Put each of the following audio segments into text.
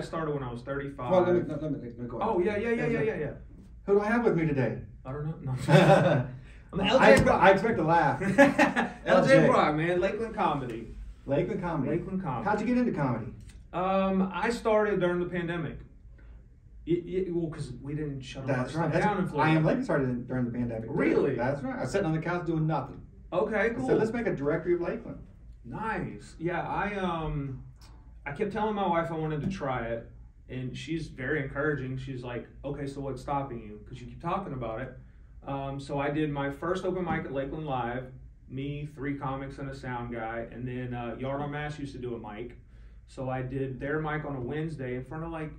I started when I was 35. Well, let me go on. Oh, yeah. Who do I have with me today? I don't know. No. I'm LJ Brock. I expect a laugh. LJ Brock, man. Lakeland Comedy. Lakeland Comedy. Lakeland Comedy. How'd you get into comedy? I started during the pandemic. Well, because we didn't shut That's right. down in Florida. I Am Lakeland started during the pandemic. Really? That's right. I was sitting on the couch doing nothing. Okay, cool. So let's make a directory of Lakeland. Nice. Yeah, I kept telling my wife I wanted to try it, and she's very encouraging. She's like, okay, so what's stopping you? Because you keep talking about it. So I did my first open mic at Lakeland Live, me, 3 comics, and a sound guy, and then Yard on Mass used to do a mic. So I did their mic on a Wednesday in front of like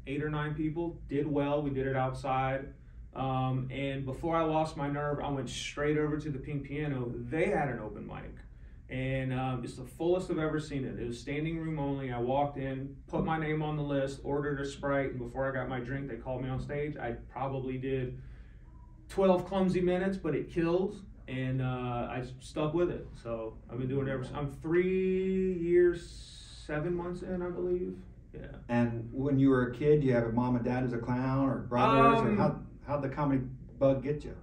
8 or 9 people, did well, we did it outside. And before I lost my nerve, I went straight over to the Pink Piano. They had an open mic. And it's the fullest I've ever seen it. It was standing room only. I walked in, put my name on the list, ordered a Sprite, and before I got my drink, they called me on stage. I probably did 12 clumsy minutes, but it killed, and I stuck with it. So I've been doing it ever since. I'm 3 years, 7 months in, I believe. Yeah. And when you were a kid, you have a mom and dad as a clown, or brothers, or how'd the comedy bug get you?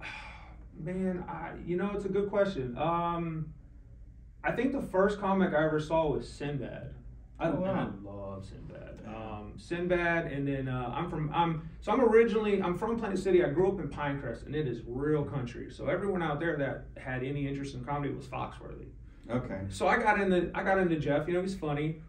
Man, it's a good question. I think the first comic I ever saw was Sinbad. I love Sinbad. Sinbad, and then I'm from Planet City. I grew up in Pinecrest, and it is real country. So everyone out there that had any interest in comedy was Foxworthy. Okay. So I got into Jeff. He's funny.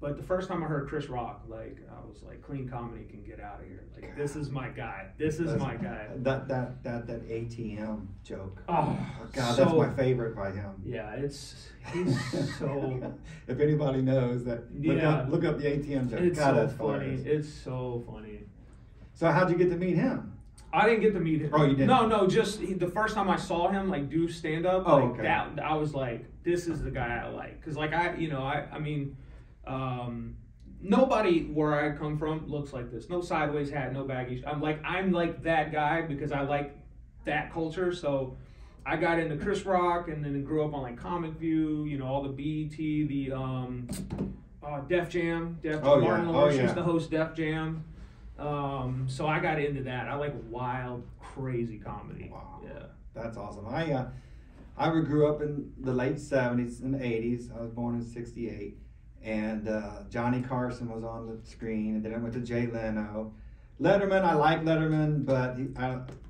But the first time I heard Chris Rock, like, I was like, clean comedy can get out of here. Like, this is my guy. This is my guy. That ATM joke. Oh, God, that's my favorite by him. Yeah, he's so. If anybody knows that, look up the ATM joke. It's God, so that's funny. hilarious. It's so funny. So how'd you get to meet him? I didn't get to meet him. Oh, you didn't? No, just the first time I saw him, like, do stand up. Oh, like, okay. That I was like, this is the guy I like, because like nobody where I come from looks like this. No sideways hat, no baggy. I'm like that guy because I like that culture. So I got into Chris Rock, and then grew up on like Comic View, all the BET, the Def Jam. Martin Lawrence used to host Def Jam. So I got into that. I like wild, crazy comedy. Wow. Yeah. That's awesome. I grew up in the late 70s and 80s. I was born in 68. And Johnny Carson was on the screen, and then I went to Jay Leno. Letterman, I like Letterman, but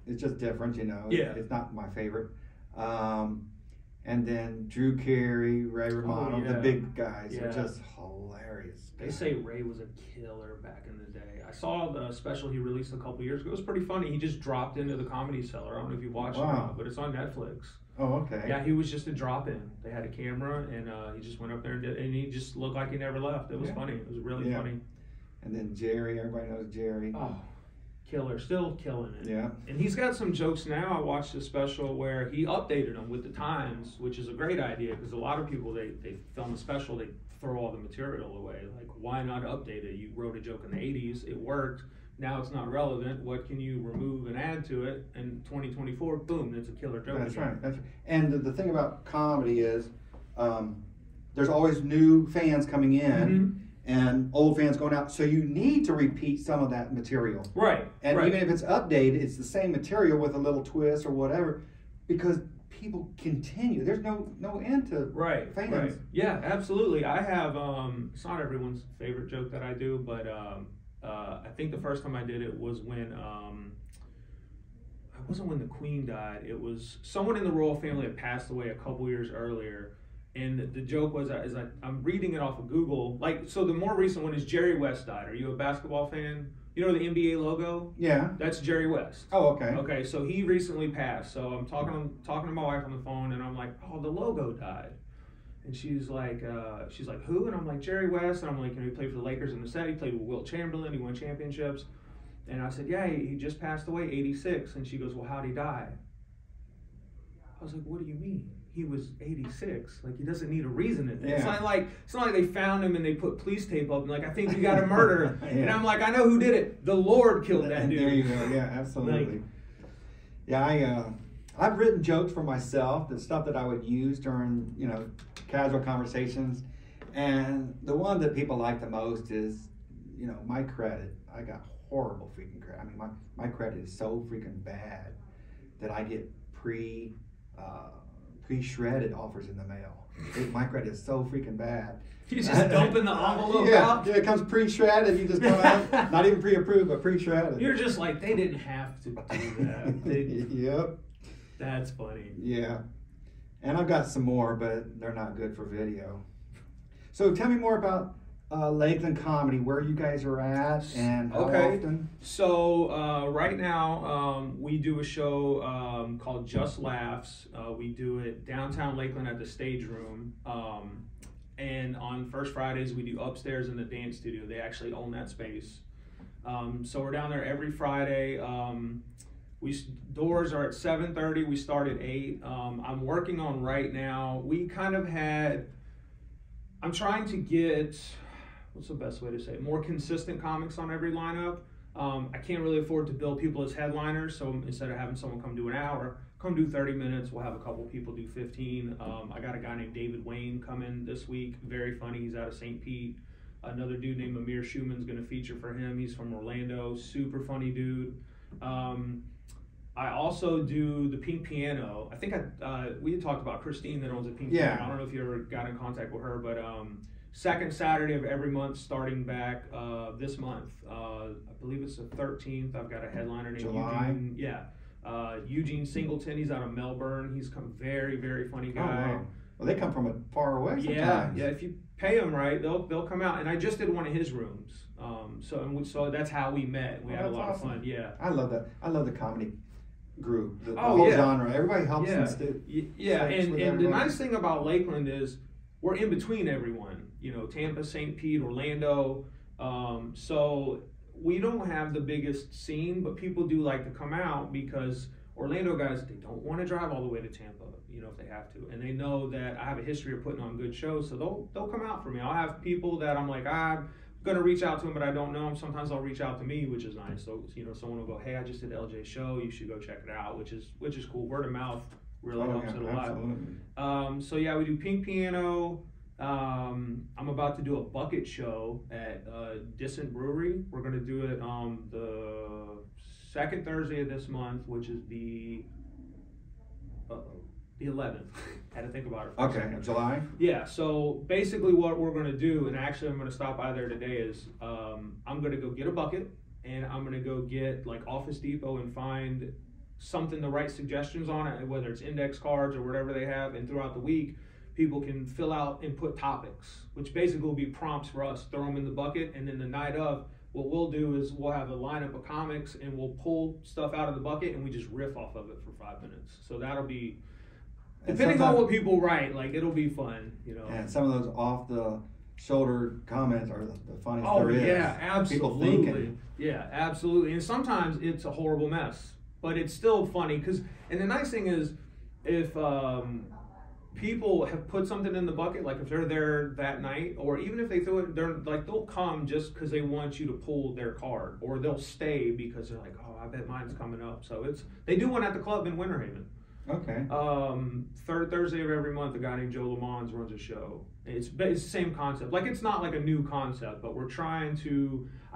it's just different, Yeah. It's not my favorite. And then Drew Carey, Ray Romano, the big guys are just hilarious. They say Ray was a killer back in the day. I saw the special he released a couple years ago. It was pretty funny. He just dropped into the Comedy Cellar. I don't know if you watched it or not, but it's on Netflix. Oh, okay. Yeah, he was just a drop-in. They had a camera, and he just went up there and he just looked like he never left. It was funny. It was really funny. And then Jerry, everybody knows Jerry. Oh, killer. Still killing it. Yeah. And he's got some jokes now. I watched a special where he updated them with the times, which is a great idea, because a lot of people, they film a special, they throw all the material away. Like, why not update it? You wrote a joke in the 80s, it worked. Now it's not relevant. What can you remove and add to it? And 2024, boom, it's a killer joke. That's right. And the thing about comedy is there's always new fans coming in and old fans going out. So you need to repeat some of that material. Right. And even if it's updated, it's the same material with a little twist or whatever, because people continue. There's no end to fans. Right. Yeah, absolutely. I have, it's not everyone's favorite joke that I do, but I think the first time I did it was when, it wasn't when the Queen died. It was someone in the royal family had passed away a couple years earlier. And the joke was, I'm reading it off of Google. So the more recent one is Jerry West died. Are you a basketball fan? You know the NBA logo? Yeah. That's Jerry West. Oh, okay. Okay, so he recently passed. So I'm talking to my wife on the phone, and I'm like, oh, the logo died. And she's like, who? And I'm like, Jerry West. And I'm like, he played for the Lakers in the set. He played with Wilt Chamberlain. He won championships. And I said, yeah, he just passed away, 86. And she goes, well, how'd he die? I was like, what do you mean? He was 86. Like, he doesn't need a reason. It's not like they found him and they put police tape up and like, I think we got a murder. And I'm like, I know who did it. The Lord killed that dude. There you go. Yeah, absolutely. I've written jokes for myself, the stuff that I would use during, casual conversations. And the one that people like the most is you know, my credit, I got horrible freaking credit. I mean, my credit is so freaking bad that I get pre-shredded offers in the mail. My credit is so freaking bad. You just dumping the envelope out? Yeah, it comes pre-shredded. You just come out, not even pre-approved, but pre-shredded. You're just like, they didn't have to do that. Yep. That's funny. Yeah. And I've got some more, but they're not good for video. So tell me more about Lakeland Comedy, where you guys are at and how often. So right now we do a show called Just Laughs. We do it downtown Lakeland at the Stage Room. And on First Fridays we do upstairs in the dance studio. They actually own that space. So we're down there every Friday. Doors are at 7:30. We start at 8. I'm working on right now. We kind of had. I'm trying to get. What's the best way to say it? More consistent comics on every lineup. I can't really afford to bill people as headliners, so instead of having someone come do an hour, come do 30 minutes. We'll have a couple people do 15. I got a guy named David Wayne come in this week. Very funny. He's out of St. Pete. Another dude named Amir Schuman's going to feature for him. He's from Orlando. Super funny dude. I also do the Pink Piano. I think we had talked about Christine that owns a Pink Piano. I don't know if you ever got in contact with her, but second Saturday of every month starting back this month. I believe it's the 13th. I've got a headliner named July. Eugene. Yeah. Eugene Singleton. He's out of Melbourne. He's come very, very funny guy. Oh, wow. Well, they come from far away sometimes. Yeah. If you pay them right, they'll come out. And I just did one of his rooms. So that's how we met. We had a lot of fun. Yeah. I love that. I love the comedy group. The whole genre. Everybody helps them. And the nice thing about Lakeland is we're in between everyone. You know, Tampa, St. Pete, Orlando. So we don't have the biggest scene, but people do like to come out because Orlando guys, they don't want to drive all the way to Tampa, you know, if they have to. And they know that I have a history of putting on good shows, so they'll come out for me. I'll have people that I'm like, I'm going to reach out to them, but I don't know them. Sometimes they'll reach out to me, which is nice. So, you know, someone will go, hey, I just did LJ's show. You should go check it out, which is cool. Word of mouth really helps it a lot. So, yeah, we do Pink Piano. I'm about to do a bucket show at Dissent Brewery. We're going to do it on the second Thursday of this month, which is the 11th. Had to think about it for a second. July? Yeah, so basically what we're going to do, and actually I'm going to stop by there today, is I'm going to go get a bucket, and I'm going to go get like Office Depot and find something to write suggestions on it, whether it's index cards or whatever they have, and throughout the week, people can fill out and put topics, which basically will be prompts for us, throw them in the bucket, and then the night of, what we'll do is we'll have a lineup of comics and we'll pull stuff out of the bucket and we just riff off of it for 5 minutes. So that'll be, depending on what people write, like it'll be fun, you know. And some of those off the shoulder comments are the funniest there is. Oh yeah, absolutely. People thinking. Yeah, absolutely. And sometimes it's a horrible mess, but it's still funny and the nice thing is if people have put something in the bucket, like if they're there that night, or even if they throw it, they'll come just because they want you to pull their card, or they'll stay because they're like, oh, I bet mine's coming up. So they do one at the club in Winter Haven. Okay. Third Thursday of every month, a guy named Joe Lamons runs a show. It's the same concept. Like it's not like a new concept, but I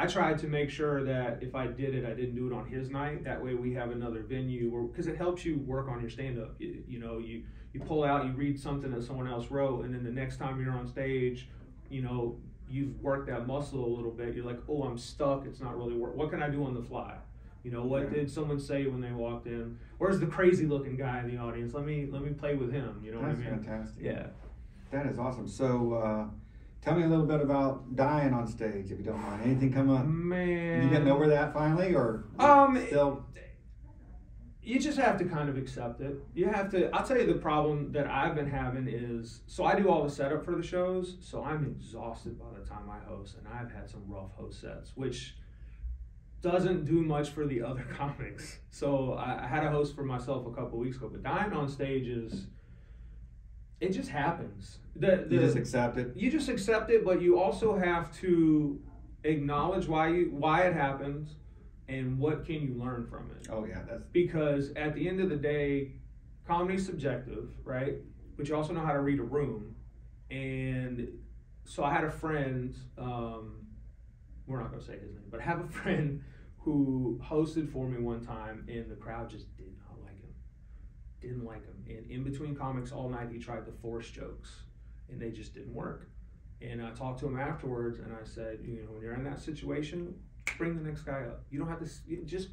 tried to make sure that if I did it, I didn't do it on his night. That way we have another venue because it helps you work on your stand-up. You know, you pull out, you read something that someone else wrote, and then the next time you're on stage, you know, you've worked that muscle a little bit. You're like, oh, I'm stuck. It's not really work. What can I do on the fly? You know, what did someone say when they walked in? Where's the crazy looking guy in the audience? Let me play with him. You know what I mean? That's fantastic. Yeah. That is awesome. So, tell me a little bit about dying on stage, if you don't mind. Anything come up? Man. You getting over that finally, or still? You just have to kind of accept it. You have to. I'll tell you the problem that I've been having is, so I do all the setup for the shows, so I'm exhausted by the time I host, and I've had some rough host sets, which doesn't do much for the other comics. So I had a host for myself a couple weeks ago, but dying on stage it just happens. You just accept it? You just accept it, but you also have to acknowledge why it happens and what can you learn from it. Oh yeah, because at the end of the day, comedy's subjective, right? But you also know how to read a room. And so I had a friend, we're not going to say his name, but I have a friend who hosted for me one time, and the crowd just did not like him. Didn't like him. And in between comics all night, he tried to force jokes, and they just didn't work. And I talked to him afterwards, and I said, you know, when you're in that situation, bring the next guy up. You don't have to, just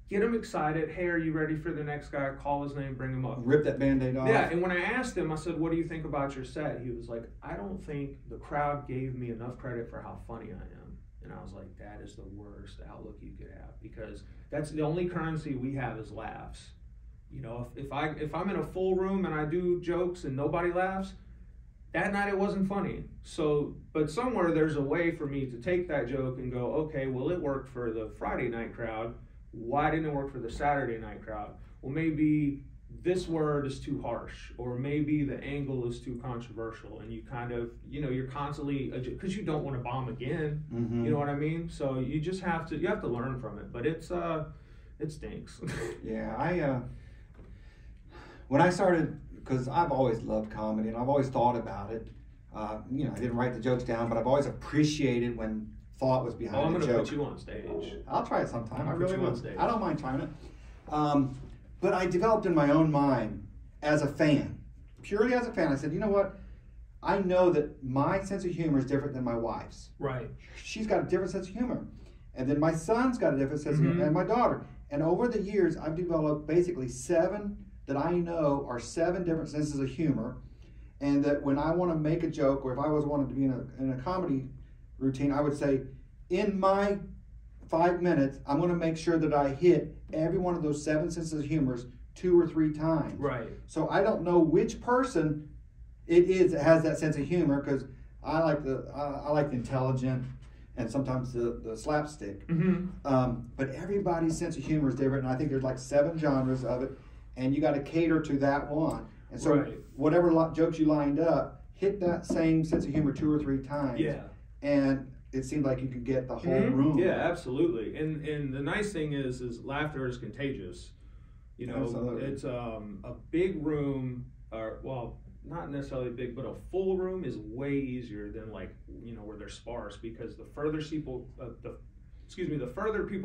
get him excited. Hey, are you ready for the next guy? Call his name, bring him up. Rip that Band-Aid off. Yeah, and when I asked him, I said, what do you think about your set? He was like, I don't think the crowd gave me enough credit for how funny I am. And I was like, that is the worst outlook you could have, because that's the only currency we have is laughs. You know, if I'm in a full room and I do jokes and nobody laughs, that night it wasn't funny. So, but somewhere there's a way for me to take that joke and go, okay, well, it worked for the Friday night crowd. Why didn't it work for the Saturday night crowd? Well, maybe this word is too harsh, or maybe the angle is too controversial, and you kind of, you know, you're constantly, because you don't want to bomb again. Mm-hmm. You know what I mean? So you just have to learn from it. But it stinks. Yeah, when I started, because I've always loved comedy and I've always thought about it. You know, I didn't write the jokes down, but I've always appreciated when thought was behind I'm the going to joke. put you on stage. I'll try it sometime. I really will. will. I don't mind trying it. But I developed in my own mind as a fan, purely as a fan. I said, you know what? I know that my sense of humor is different than my wife's. Right. She's got a different sense of humor. And then my son's got a different sense of humor, and my daughter. And over the years, I've developed basically 7 that I know are 7 different senses of humor. And that when I want to make a joke, or if I was wanted to be in a comedy routine, I would say, in my 5 minutes, I'm going to make sure that I hit every one of those 7 senses of humors 2 or 3 times. Right. So I don't know which person it is that has that sense of humor, because I like the intelligent and sometimes the slapstick. Mm-hmm. But everybody's sense of humor is different, and I think there's like 7 genres of it, and you got to cater to that one. And so whatever jokes you lined up, hit that same sense of humor 2 or 3 times. Yeah. And it seemed like you could get the whole room. Yeah, absolutely. And the nice thing is laughter is contagious. You know, Absolutely. It's a big room, or well, not necessarily big, but a full room is way easier than, like, you know, where they're sparse, because the further people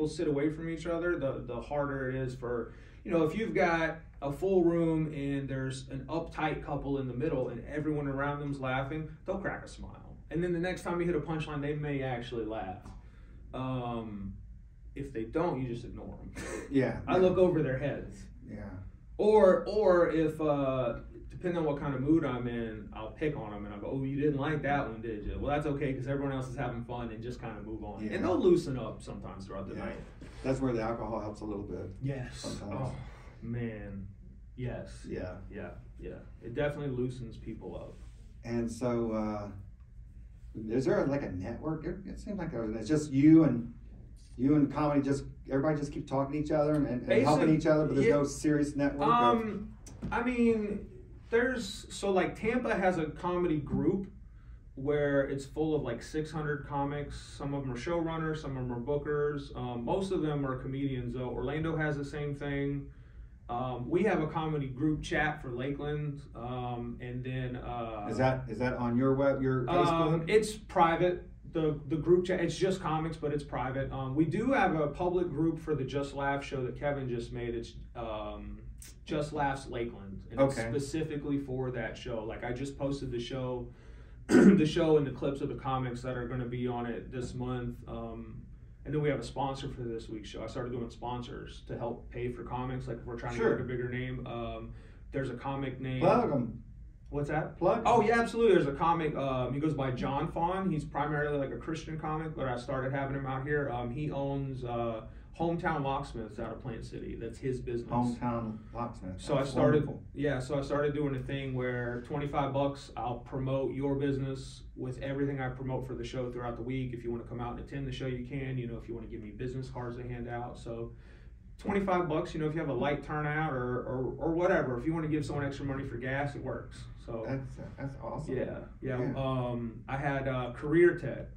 sit away from each other, the harder it is for, you know, if you've got a full room and there's an uptight couple in the middle and everyone around them's laughing, they'll crack a smile. And then the next time you hit a punchline, they may actually laugh. If they don't, you just ignore them. Yeah. I look over their heads. Yeah. Or if, depending on what kind of mood I'm in, I'll pick on them and I'll go, oh, you didn't like that one, did you? Well, that's okay, because everyone else is having fun, and just kind of move on. Yeah. And they'll loosen up sometimes throughout the night. That's where the alcohol helps a little bit. Yes. Sometimes. Oh, man. Yes. Yeah. It definitely loosens people up. And so, is there like a network? It seems like it's just you and comedy. Just everybody just keep talking to each other and helping each other, but there's no serious network. I mean, like Tampa has a comedy group where it's full of like 600 comics. Some of them are showrunners, some of them are bookers. Most of them are comedians though. Orlando has the same thing. We have a comedy group chat for Lakeland, and then is that on your Facebook? It's private. The group chat, it's just comics, but it's private. We do have a public group for the Just Laugh show that Kevin just made. It's Just Laughs Lakeland, and it's specifically for that show. Like, I just posted the show, and the clips of the comics that are going to be on it this month. And then we have a sponsor for this week's show. I started doing sponsors to help pay for comics. Like, if we're trying to get a bigger name, there's a comic name. Plug them. What's that? Plug. Oh yeah, absolutely. There's a comic. He goes by John Fawn. He's primarily like a Christian comic, but I started having him out here. He owns Hometown Locksmiths out of Plant City. That's his business. Hometown Locksmiths. So I started doing a thing where $25, I'll promote your business with everything I promote for the show throughout the week. If you want to come out and attend the show, you can. You know, if you want to give me business cards to hand out, so $25. You know, if you have a light turnout or whatever, if you want to give someone extra money for gas, it works. So that's awesome. Yeah. I had Career Tech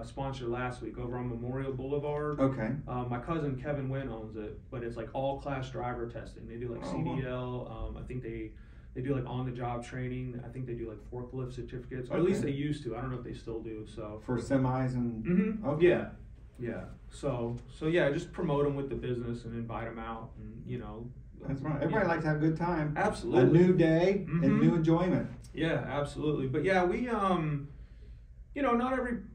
sponsor last week over on Memorial Boulevard. Okay. My cousin Kevin Wynn owns it, but it's like all class driver testing. They do like CDL. I think they They do like on-the-job training. I think they do like forklift certificates, or at least they used to. I don't know if they still do. So for semis and okay. Yeah. So yeah, just promote them with the business and invite them out, and you know. That's right. Everybody likes to have a good time. Absolutely. A new day and new enjoyment. Yeah, absolutely. But yeah, we you know,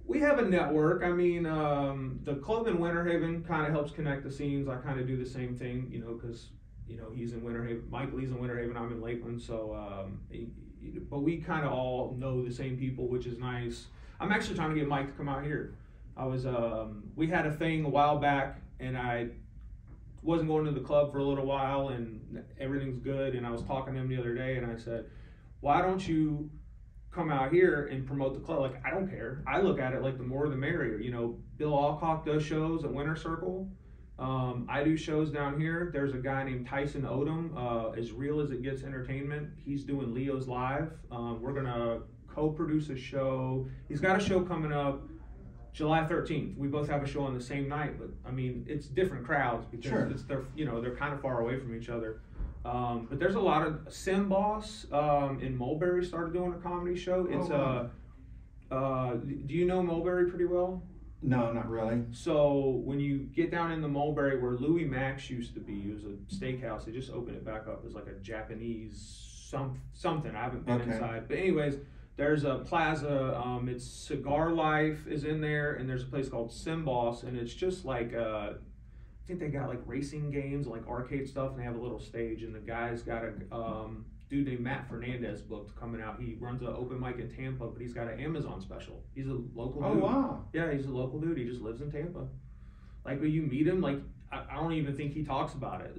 we have a network. I mean, the club in Winter Haven kind of helps connect the scenes. I kind of do the same thing, you know, because, you know, he's in Winter Haven, Mike Lee's in Winter Haven, I'm in Lakeland, so, but we kind of all know the same people, which is nice. I'm actually trying to get Mike to come out here. We had a thing a while back, and I wasn't going to the club for a little while, and everything's good, and I was talking to him the other day, and I said, why don't you come out here and promote the club? Like, I don't care. I look at it like the more the merrier. You know, Bill Alcock does shows at Winter Circle. I do shows down here. There's a guy named Tyson Odom, As Real as It Gets Entertainment. He's doing Leo's Live. We're gonna co-produce a show. He's got a show coming up July 13th. We both have a show on the same night, but I mean, it's different crowds because they're kind of far away from each other. But there's a lot of Sim Boss in Mulberry started doing a comedy show. It's do you know Mulberry pretty well? No, not really. So when you get down in the Mulberry where Louis Max used to be, it was a steakhouse. They just opened it back up as like a Japanese something. I haven't been inside, but anyways, there's a plaza. It's Cigar Life is in there, and there's a place called Sim Boss, and it's just like I think they got like racing games, like arcade stuff, and they have a little stage. And the guy's got a dude named Matt Fernandez booked coming out. He runs an open mic in Tampa, but he's got an Amazon special. He's a local dude. Oh, wow. Yeah, he's a local dude. He just lives in Tampa. Like when you meet him, like I don't even think he talks about it.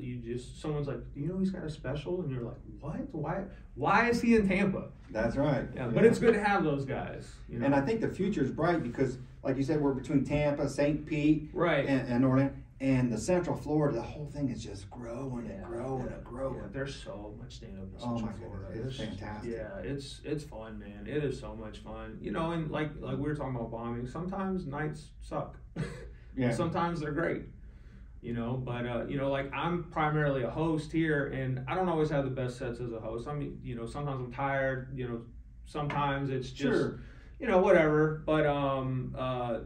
Someone's like, do you know he's got a special? And you're like, what? Why is he in Tampa? That's right. Yeah, but it's good to have those guys. You know? And I think the future is bright because, like you said, we're between Tampa, St. Pete, right, and Orlando. And the Central Florida, the whole thing is just growing and growing and growing. Yeah, there's so much stand-up in Central Florida. It's fantastic. Yeah, it's fun, man. It is so much fun. You know, and like we were talking about bombing, sometimes nights suck. Yeah. Sometimes they're great. You know, but you know, like I'm primarily a host here, and I don't always have the best sets as a host. I mean, you know, sometimes I'm tired. You know, sometimes it's just, you know, whatever. But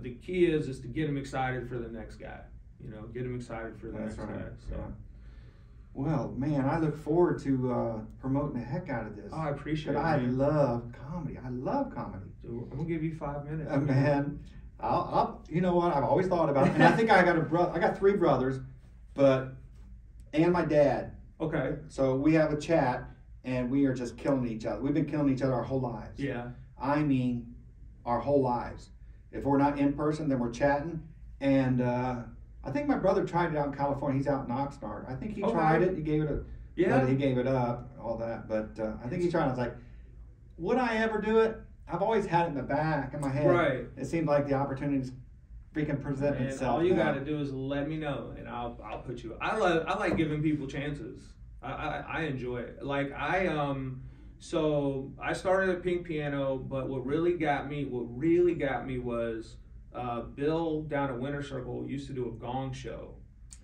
the key is to get them excited for the next guy. You know, get them excited for the next guy. So. Yeah. Well, man, I look forward to promoting the heck out of this. Oh, I appreciate it. I love comedy. I love comedy. So I'm gonna give you 5 minutes. Man, I'll. You know what? I've always thought about it, and I think I got 3 brothers, and my dad. Okay. So we have a chat, and we are just killing each other. We've been killing each other our whole lives. Yeah. I mean, our whole lives. If we're not in person, then we're chatting, and. I think my brother tried it out in California. He's out in Oxnard. I think he tried it. He gave it he gave it up, all that. But I think he tried it. I was like, would I ever do it? I've always had it in the back of my head. Right. It seemed like the opportunities freaking present itself. All you got to do is let me know, and I'll put you. I like giving people chances. I enjoy it. Like so I started at Pink Piano, but what really got me was. Bill down at Winter Circle used to do a gong show.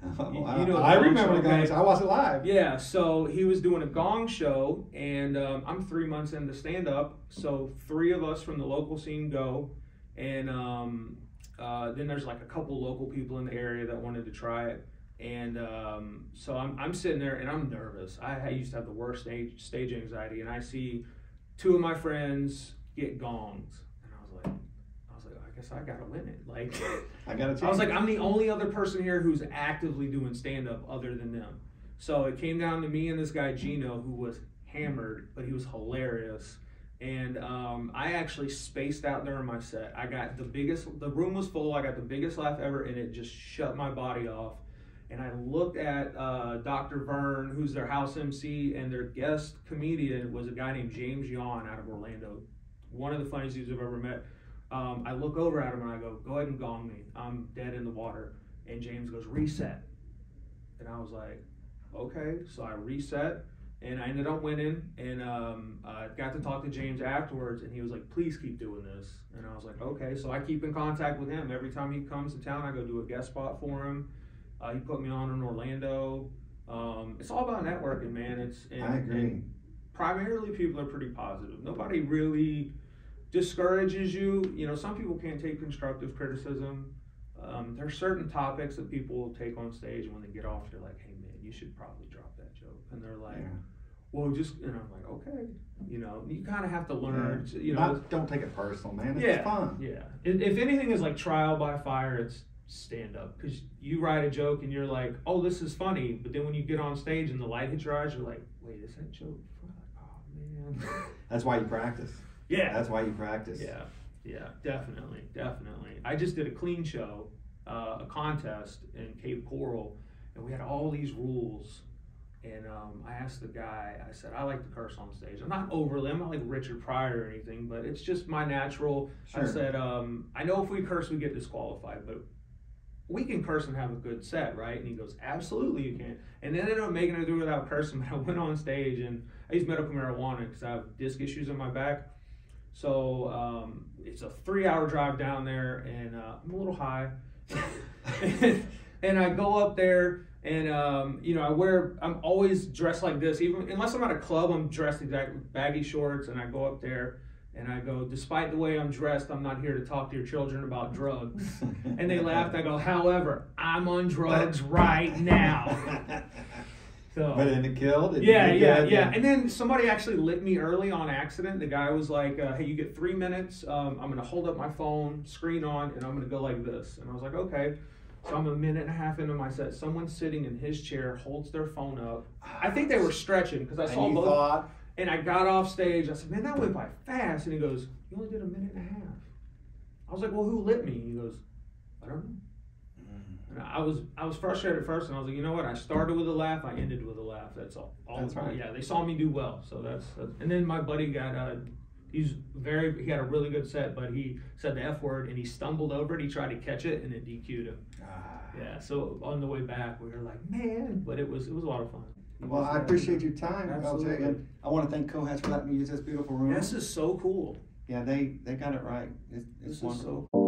You know, I remember the gong show. I watched it live. Yeah, so he was doing a gong show, and I'm 3 months into stand-up, so 3 of us from the local scene go, and then there's like a couple local people in the area that wanted to try it, and so I'm sitting there, and I'm nervous. I used to have the worst stage anxiety, and I see 2 of my friends get gongs. I guess I gotta win it. Like I was like, I'm the only other person here who's actively doing stand-up other than them. So it came down to me and this guy Gino, who was hammered, but he was hilarious. And I actually spaced out during my set. I got the room was full. I got the biggest laugh ever, and it just shut my body off. And I looked at Dr. Vern, who's their house MC, and their guest comedian was a guy named James Yawn out of Orlando. One of the funniest dudes I've ever met. I look over at him and I go ahead and gong me. I'm dead in the water. And James goes, reset. And I was like, okay. So I reset, and I ended up winning. And I got to talk to James afterwards, and he was like, please keep doing this. And I was like, okay. So I keep in contact with him. Every time he comes to town, I go do a guest spot for him. He put me on in Orlando. It's all about networking, man. I agree. primarily people are pretty positive. Nobody really discourages you. You know, some people can't take constructive criticism. There are certain topics that people will take on stage, and when they get off, they're like, hey man, you should probably drop that joke. And they're like, well, just, and I'm like, okay. You know, you kind of have to learn, you know. Don't take it personal, man. It's fun. Yeah. If anything is like trial by fire, it's stand up. Because you write a joke and you're like, oh, this is funny. But then when you get on stage and the light hits your eyes, you're like, wait, is that joke funny? Oh, man. That's why you practice. Yeah. That's why you practice. Yeah, definitely. I just did a clean show, a contest in Cape Coral, and we had all these rules. And I asked the guy, I said, I like to curse on stage. I'm not like Richard Pryor or anything, but it's just my natural. Sure. I said, I know if we curse, we get disqualified, but we can curse and have a good set, right? And he goes, absolutely you can. And then I ended up making it through without cursing, but I went on stage and I use medical marijuana because I have disc issues in my back. So it's a 3-hour drive down there, and I'm a little high. And I go up there, and you know, I'm always dressed like this, even unless I'm at a club, I'm dressed exactly baggy shorts, and I go up there and I go, despite the way I'm dressed, I'm not here to talk to your children about drugs. And they laughed. I go, however, I'm on drugs right now. So, but then it killed? Yeah. And then somebody actually lit me early on accident. The guy was like, hey, you get 3 minutes. I'm going to hold up my phone, screen on, and I'm going to go like this. And I was like, okay. So I'm 1.5 minutes into my set. Someone sitting in his chair holds their phone up. I think they were stretching because I saw both. And I got off stage. I said, man, that went by fast. And he goes, you only did 1.5 minutes. I was like, well, who lit me? He goes, I don't know. And I was frustrated at first, and I was like, you know what? I started with a laugh. I ended with a laugh. That's all. That's right. Yeah, they saw me do well. So that's and then my buddy got he had a really good set, but he said the F word and he stumbled over it. He tried to catch it and it DQ'd him. Yeah. So on the way back, we were like, man, but it was a lot of fun. Well, I appreciate your time, Absolutely. LJ, and I want to thank Cohats for letting me use this beautiful room. This is so cool. Yeah, they got it right. It's wonderful. So